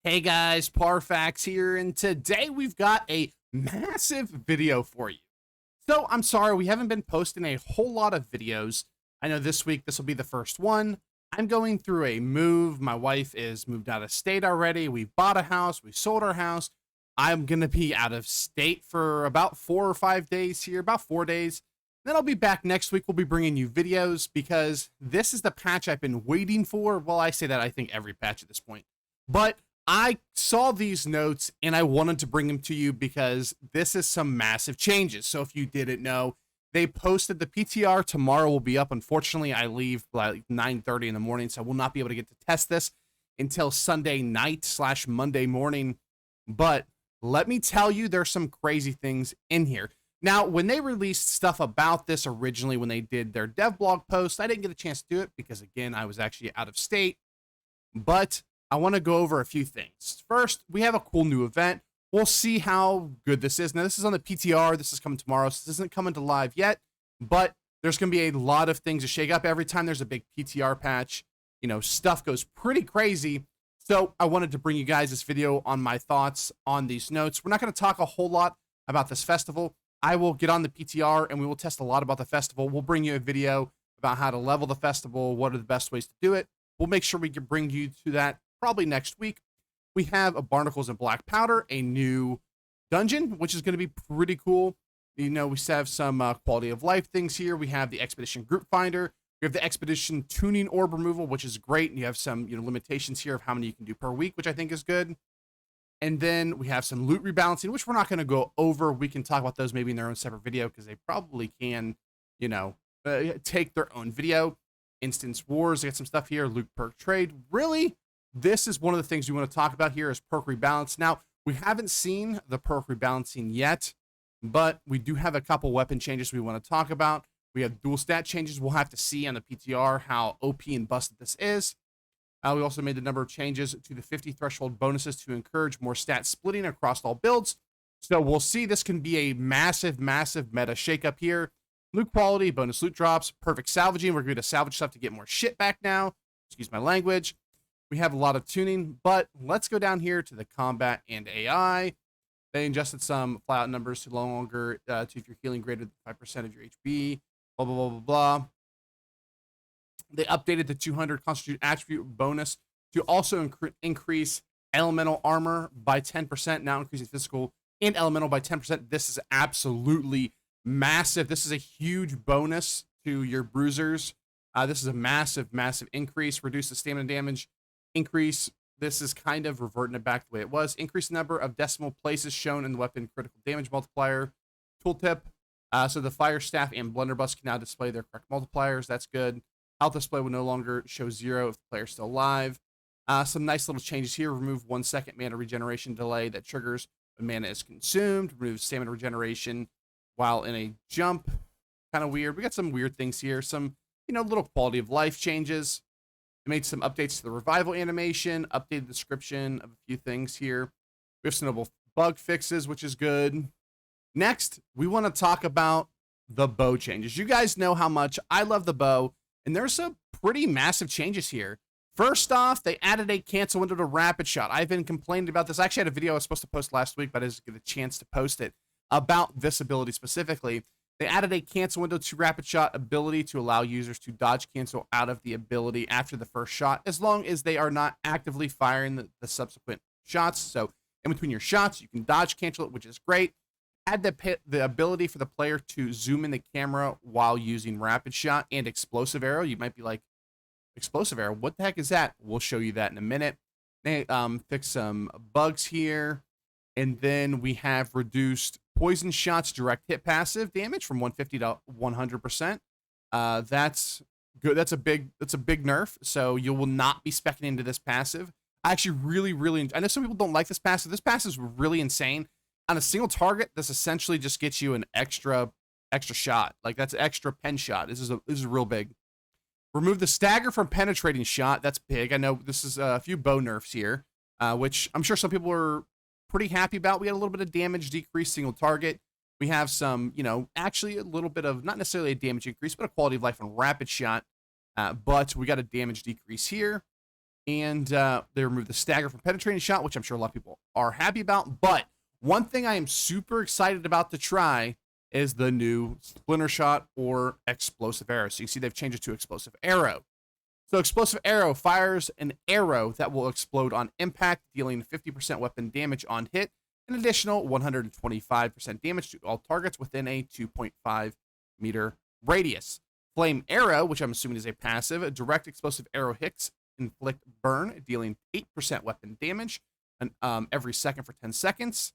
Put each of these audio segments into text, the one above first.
Hey guys, Parfax here, and today we've got a massive video for you. So I'm sorry, we haven't been posting a whole lot of videos. I know this week this will be the first one. I'm going through a move. My wife is moved out of state already. We bought a house, we sold our house. I'm going to be out of state for about 4 or 5 days here, about 4 days. Then I'll be back next week. We'll be bringing you videos because this is the patch I've been waiting for. Well, I say that I think every patch at this point. But I saw these notes and I wanted to bring them to you because this is some massive changes. So if you didn't know, they posted the PTR tomorrow will be up. Unfortunately, I leave like 9:30 in the morning, so I will not be able to get to test this until Sunday night / Monday morning. But let me tell you, there's some crazy things in here. Now, when they released stuff about this originally, when they did their dev blog post, I didn't get a chance to do it because, again, I was actually out of state. But I want to go over a few things. First, we have a cool new event. We'll see how good this is. Now, this is on the PTR. This is coming tomorrow, so this isn't coming to live yet. But there's going to be a lot of things to shake up. Every time there's a big PTR patch, you know, stuff goes pretty crazy. So I wanted to bring you guys this video on my thoughts on these notes. We're not going to talk a whole lot about this festival. I will get on the PTR and we will test a lot about the festival. We'll bring you a video about how to level the festival, what are the best ways to do it. We'll make sure we can bring you to that probably next week. We have a Barnacles and Black Powder, a new dungeon, which is going to be pretty cool. You know, we have some quality of life things here. We have the Expedition Group Finder. We have the Expedition Tuning Orb Removal, which is great. And you have some, limitations here of how many you can do per week, which I think is good. And then we have some loot rebalancing, which we're not going to go over. We can talk about those maybe in their own separate video because they probably can, take their own video. Instance Wars, I got some stuff here. Loot perk trade. Really, this is one of the things we want to talk about here is perk rebalance. Now, we haven't seen the perk rebalancing yet, but we do have a couple weapon changes we want to talk about. We have dual stat changes. We'll have to see on the PTR how OP and busted this is. We also made a number of changes to the 50 threshold bonuses to encourage more stat splitting across all builds. So we'll see. This can be a massive, massive meta shakeup here. Loot quality, bonus loot drops, perfect salvaging. We're going to salvage stuff to get more shit back now. Excuse my language. We have a lot of tuning, but let's go down here to the combat and AI. They adjusted some flat numbers to no longer to if you're healing greater than 5% of your HP. Blah, blah, blah, blah, blah. They updated the 200 Constitute attribute bonus to also increase elemental armor by 10%, now increasing physical and elemental by 10%. This is absolutely massive. This is a huge bonus to your bruisers. This is a massive, massive increase. Reduce the stamina damage. Increase. This is kind of reverting it back the way it was. Increase the number of decimal places shown in the weapon critical damage multiplier. Tooltip. So the fire staff and blunderbuss can now display their correct multipliers. That's good. Health display will no longer show 0 if the player is still alive. Some nice little changes here. Remove 1 second mana regeneration delay that triggers when mana is consumed. Remove stamina regeneration while in a jump. Kind of weird. We got some weird things here. Some, little quality of life changes. They made some updates to the revival animation. Updated description of a few things here. We have some notable bug fixes, which is good. Next, we want to talk about the bow changes. You guys know how much I love the bow. And there's some pretty massive changes here. First off, they added a cancel window to rapid shot. I've been complaining about this. I actually had a video I was supposed to post last week, but I didn't get a chance to post it about this ability specifically. They added a cancel window to rapid shot ability to allow users to dodge cancel out of the ability after the first shot, as long as they are not actively firing the subsequent shots. So in between your shots, you can dodge cancel it, which is great. Add the ability for the player to zoom in the camera while using rapid shot and explosive arrow. You might be like, explosive arrow, what the heck is that? We'll show you that in a minute. They fix some bugs here. And then we have reduced poison shots direct hit passive damage from 150 to 100%. That's good. That's a big nerf. So you will not be speccing into this passive. I actually really, I know some people don't like this passive. This passive is really insane. On a single target, this essentially just gets you an extra shot. Like that's extra pen shot. This is real big. Remove the stagger from penetrating shot. That's big. I know this is a few bow nerfs here, which I'm sure some people are pretty happy about. We had a little bit of damage decrease single target. We have some, actually a little bit of not necessarily a damage increase, but a quality of life on rapid shot. But we got a damage decrease here. And they removed the stagger from penetrating shot, which I'm sure a lot of people are happy about. But one thing I am super excited about to try is the new splinter shot or explosive arrow. So you see they've changed it to explosive arrow. So explosive arrow fires an arrow that will explode on impact, dealing 50% weapon damage on hit, an additional 125% damage to all targets within a 2.5 meter radius. Flame arrow, which I'm assuming is a passive, a direct explosive arrow hits inflict burn, dealing 8% weapon damage every second for 10 seconds.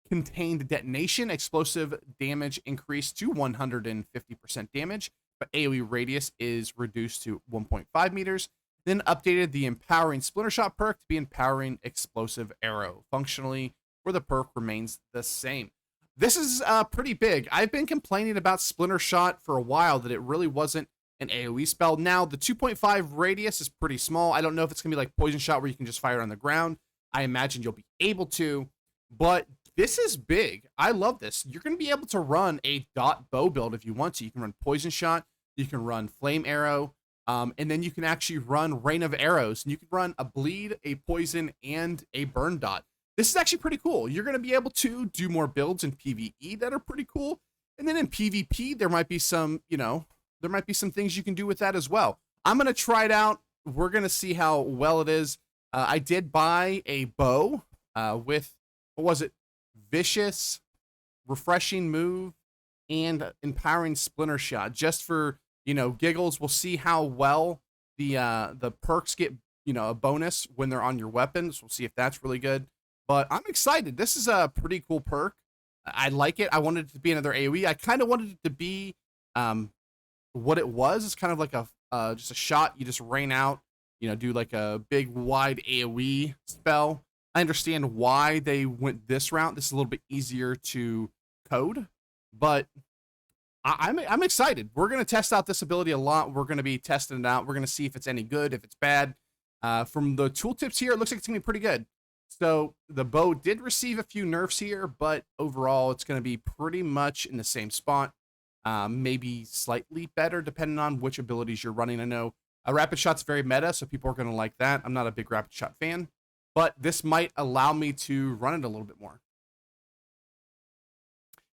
Contained detonation, explosive damage increased to 150% damage, but AoE radius is reduced to 1.5 meters. Then updated the empowering splinter shot perk to be empowering explosive arrow, functionally where the perk remains the same. This is pretty big. I've been complaining about splinter shot for a while that it really wasn't an AoE spell. Now, the 2.5 radius is pretty small. I don't know if it's going to be like poison shot where you can just fire it on the ground. I imagine you'll be able to, but this is big. I love this. You're going to be able to run a dot bow build if you want to. You can run poison shot, you can run flame arrow, and then you can actually run rain of arrows, and you can run a bleed, a poison, and a burn dot. This is actually pretty cool. You're going to be able to do more builds in PvE that are pretty cool. And then in PvP, there might be some, there might be some things you can do with that as well. I'm going to try it out. We're going to see how well it is. I did buy a bow with, what was it? Vicious, refreshing move, and empowering splinter shot. Just for, giggles. We'll see how well the perks get, a bonus when they're on your weapons. We'll see if that's really good. But I'm excited. This is a pretty cool perk. I like it. I wanted it to be another AoE. I kind of wanted it to be what it was. It's kind of like just a shot. You just rain out, do like a big wide AoE spell. I understand why they went this route. This is a little bit easier to code, but I'm excited. We're going to test out this ability a lot. We're going to be testing it out. We're going to see if it's any good, if it's bad. From the tooltips here, it looks like it's going to be pretty good. So the bow did receive a few nerfs here, but overall it's going to be pretty much in the same spot. Maybe slightly better depending on which abilities you're running. I know a rapid shot's very meta, so people are going to like that. I'm not a big rapid shot fan, but this might allow me to run it a little bit more.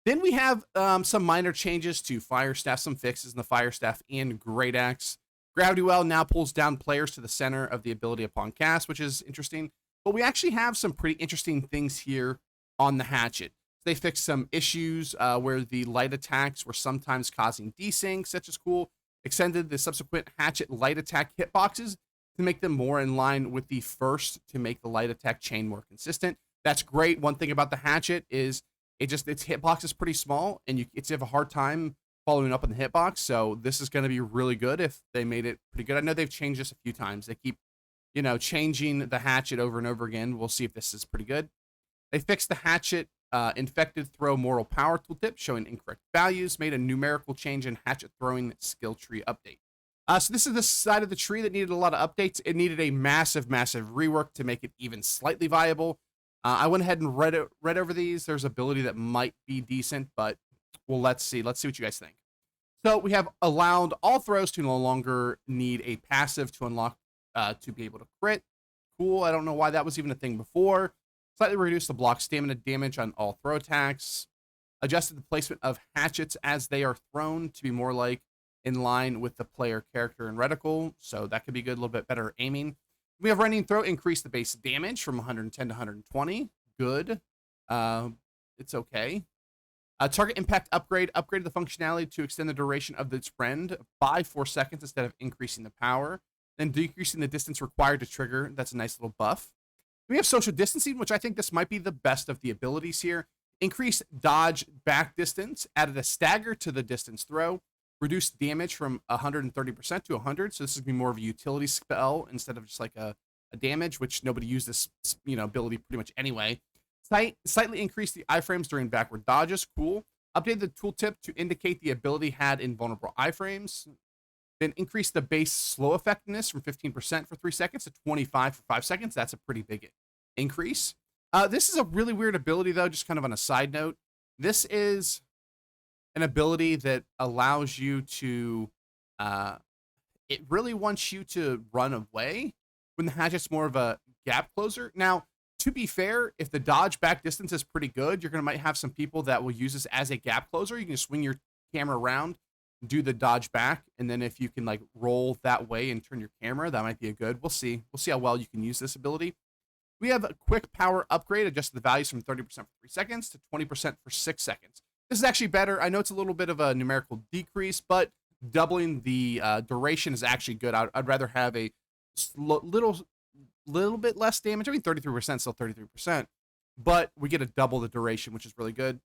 Then we have some minor changes to Fire Staff, some fixes in the Fire Staff and Great Axe. Gravity Well now pulls down players to the center of the ability upon cast, which is interesting. But we actually have some pretty interesting things here on the Hatchet. They fixed some issues where the light attacks were sometimes causing desync, such as cool. Extended the subsequent Hatchet light attack hitboxes to make them more in line with the first to make the light attack chain more consistent. That's great. One thing about the Hatchet is its hitbox is pretty small, and you have a hard time following up on the hitbox. So this is going to be really good if they made it pretty good. I know they've changed this a few times. They keep changing the Hatchet over and over again. We'll see if this is pretty good. They fixed the Hatchet infected throw moral power tooltip showing incorrect values, made a numerical change in Hatchet throwing skill tree update. So this is the side of the tree that needed a lot of updates. It needed a massive rework to make it even slightly viable. I went ahead and read over these. There's ability that might be decent, but well, let's see what you guys think. So we have allowed all throws to no longer need a passive to unlock to be able to crit. Cool. I don't know why that was even a thing before. Slightly reduced the block stamina damage on all throw attacks. Adjusted the placement of hatchets as they are thrown to be more like in line with the player character and reticle. So that could be good. A little bit better aiming. We have running throw increase the base damage from 110 to 120. Good. It's okay. Target impact upgraded the functionality to extend the duration of its friend by 4 seconds instead of increasing the power. Then decreasing the distance required to trigger. That's a nice little buff. We have social distancing, which I think this might be the best of the abilities here. Increased dodge back distance, added a stagger to the distance throw, reduced damage from 130% to 100. So this is going to be more of a utility spell instead of just like a damage, which nobody used this ability pretty much anyway. Slightly increased the iframes during backward dodges. Cool. Updated the tooltip to indicate the ability had invulnerable iframes. Then increase the base slow effectiveness from 15% for 3 seconds to 25 for 5 seconds. That's a pretty big increase. This is a really weird ability, though, just kind of on a side note. This is an ability that allows you to, it really wants you to run away. when the Hatchet's more of a gap closer. Now, to be fair, if the dodge back distance is pretty good, you're going to might have some people that will use this as a gap closer. You can swing your camera around, do the dodge back, and then if you can like roll that way and turn your camera, that might be a good. We'll see. We'll see how well you can use this ability. We have a quick power upgrade, adjusted the values from 30% for 3 seconds to 20% for 6 seconds. This is actually better. I know it's a little bit of a numerical decrease, but doubling the duration is actually good. I'd rather have a little bit less damage. I mean, 33%, still 33%, but we get a double the duration, which is really good.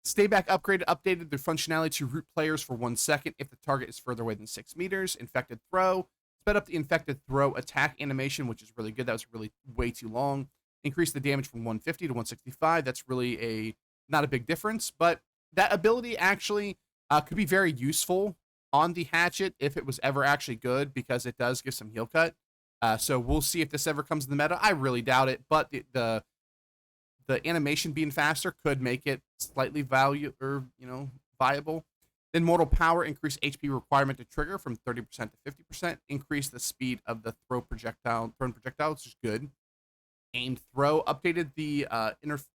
Stay back upgraded, updated the functionality to root players for 1 second if the target is further away than 6 meters. Infected throw. Sped up the infected throw attack animation, which is really good. That was really way too long. Increase the damage from 150 to 165. That's really not a big difference, but that ability actually could be very useful on the Hatchet if it was ever actually good, because it does give some heal cut. So we'll see if this ever comes in the meta. I really doubt it, but the animation being faster could make it slightly viable. Then mortal power, increase HP requirement to trigger from 30% to 50%. Increase the speed of the thrown projectile, which is good. Aimed throw, updated the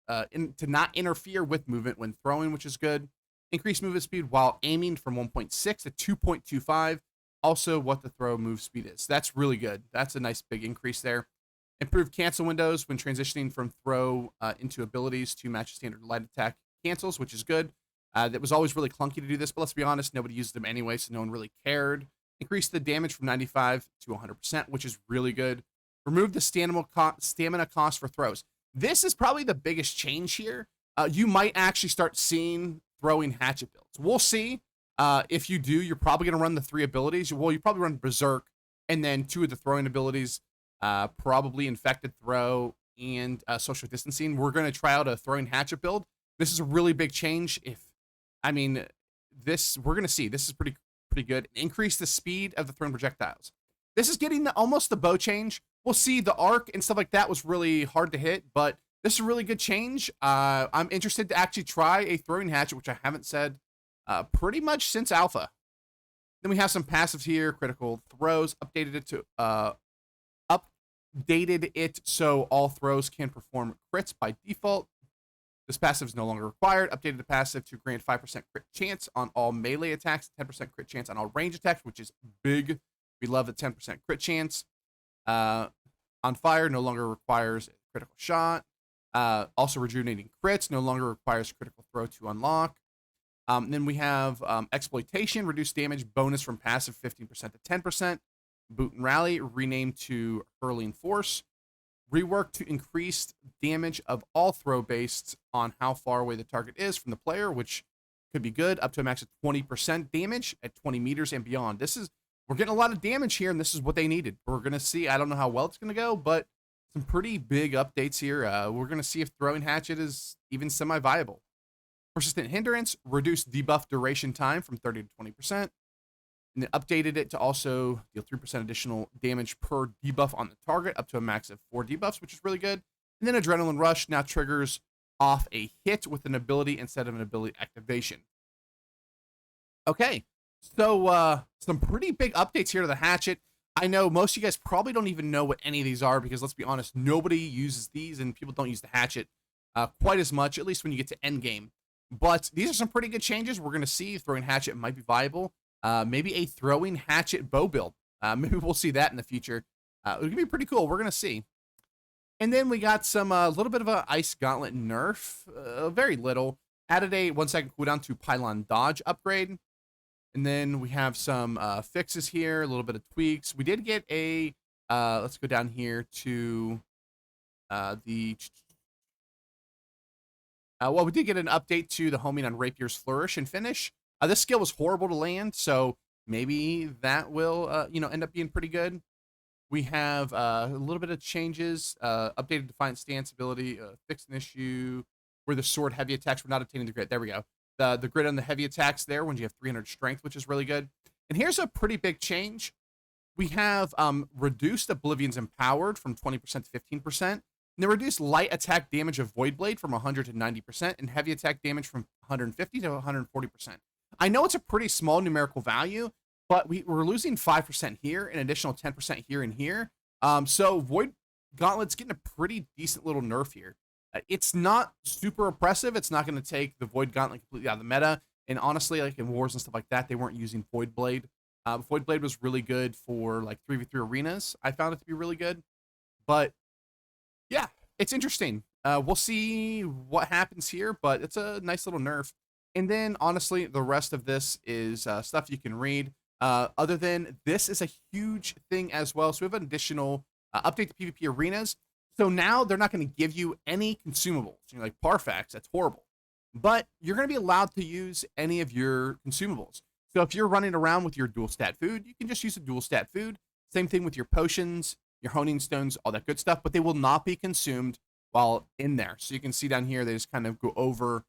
to not interfere with movement when throwing, which is good. Increase movement speed while aiming from 1.6 to 2.25. Also, what the throw move speed is. That's really good. That's a nice big increase there. Improved cancel windows when transitioning from throw into abilities to match standard light attack cancels, which is good. That was always really clunky to do this, but let's be honest, nobody used them anyway, so no one really cared. Increase the damage from 95 to 100%, which is really good. Remove the stamina cost for throws. This is probably the biggest change here. You might actually start seeing throwing Hatchet builds. We'll see. If you do, you're probably going to run the 3 abilities. Well, you probably run Berserk, and then 2 of the throwing abilities, probably Infected Throw and Social Distancing. We're going to try out a throwing Hatchet build. This is a really big change. We're going to see. This is pretty good. Increase the speed of the thrown projectiles. This is getting almost the bow change. We'll see. The arc and stuff like that was really hard to hit, but this is a really good change. I'm interested to actually try a throwing Hatchet, which I haven't said pretty much since alpha. Then we have some passives here. Critical throws. Updated it so all throws can perform crits by default. This passive is no longer required. Updated the passive to grant 5% crit chance on all melee attacks, 10% crit chance on all range attacks, which is big. We love the 10% crit chance. On fire no longer requires a critical shot. Also rejuvenating crits no longer requires critical throw to unlock. Then we have exploitation, reduced damage bonus from passive 15% to 10%. Boot and rally renamed to hurling force. Rework to increase damage of all throw based on how far away the target is from the player, which could be good, up to a max of 20% damage at 20 meters and beyond. We're getting a lot of damage here, and this is what they needed. We're going to see. I don't know how well it's going to go, but some pretty big updates here. We're going to see if throwing Hatchet is even semi-viable. Persistent hindrance, reduced debuff duration time from 30 to 20%. And then updated it to also deal 3% additional damage per debuff on the target, up to a max of 4 debuffs, which is really good. And then Adrenaline Rush now triggers off a hit with an ability instead of an ability activation. Okay, so some pretty big updates here to the Hatchet. I know most of you guys probably don't even know what any of these are, because let's be honest, nobody uses these, and people don't use the Hatchet quite as much, at least when you get to endgame. But these are some pretty good changes. We're going to see throwing Hatchet might be viable. Maybe a throwing Hatchet bow build. Maybe we'll see that in the future. It could be pretty cool. We're going to see. And then we got some little bit of a Ice Gauntlet nerf. Very little. Added a 1 second cooldown to Pylon Dodge upgrade. And then we have some fixes here. A little bit of tweaks. We did get a... let's go down here to we did get an update to the homing on Rapier's Flourish and Finish. This skill was horrible to land, so maybe that will, end up being pretty good. We have a little bit of changes, updated Defiant Stance ability, fixed an issue where the sword heavy attacks were not obtaining the grit. There we go. The grit on the heavy attacks there when you have 300 strength, which is really good. And here's a pretty big change. We have reduced Oblivion's Empowered from 20% to 15%. And they reduced light attack damage of Void Blade from 100 to 90%, and heavy attack damage from 150 to 140%. I know it's a pretty small numerical value, but we're losing 5% here, an additional 10% here and here. So Void Gauntlet's getting a pretty decent little nerf here. It's not super oppressive. It's not going to take the Void Gauntlet completely out of the meta. And honestly, like in wars and stuff like that, they weren't using Void Blade. Void Blade was really good for like 3v3 arenas. I found it to be really good. But yeah, it's interesting. We'll see what happens here, but it's a nice little nerf. And then honestly, the rest of this is stuff you can read. Other than this is a huge thing as well. So we have an additional update to PvP arenas. So now they're not going to give you any consumables. You're like, Parfax, that's horrible. But you're going to be allowed to use any of your consumables. So if you're running around with your dual stat food, you can just use a dual stat food. Same thing with your potions, your honing stones, all that good stuff, but they will not be consumed while in there. So you can see down here, they just kind of go over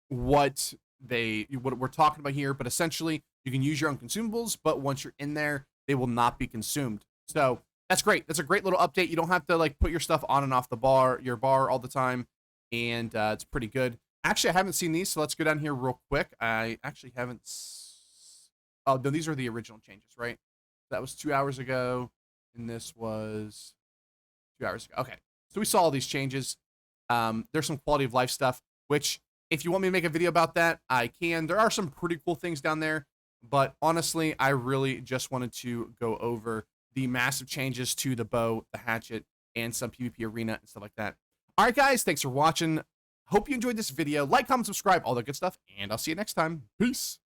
what we're talking about here, but essentially you can use your own consumables, but once you're in there, they will not be consumed. So that's great. That's a great little update. You don't have to like put your stuff on and off your bar all the time, and it's pretty good. Actually, I haven't seen these, so let's go down here real quick. I actually haven't. Oh no, these are the original changes, right? That was 2 hours ago, and this was 2 hours ago. Okay, so we saw all these changes. There's some quality of life stuff, which if you want me to make a video about that, I can. There are some pretty cool things down there, but honestly, I really just wanted to go over the massive changes to the bow, the hatchet, and some PvP arena and stuff like that. All right, guys, thanks for watching. Hope you enjoyed this video. Like, comment, subscribe, all that good stuff, and I'll see you next time. Peace.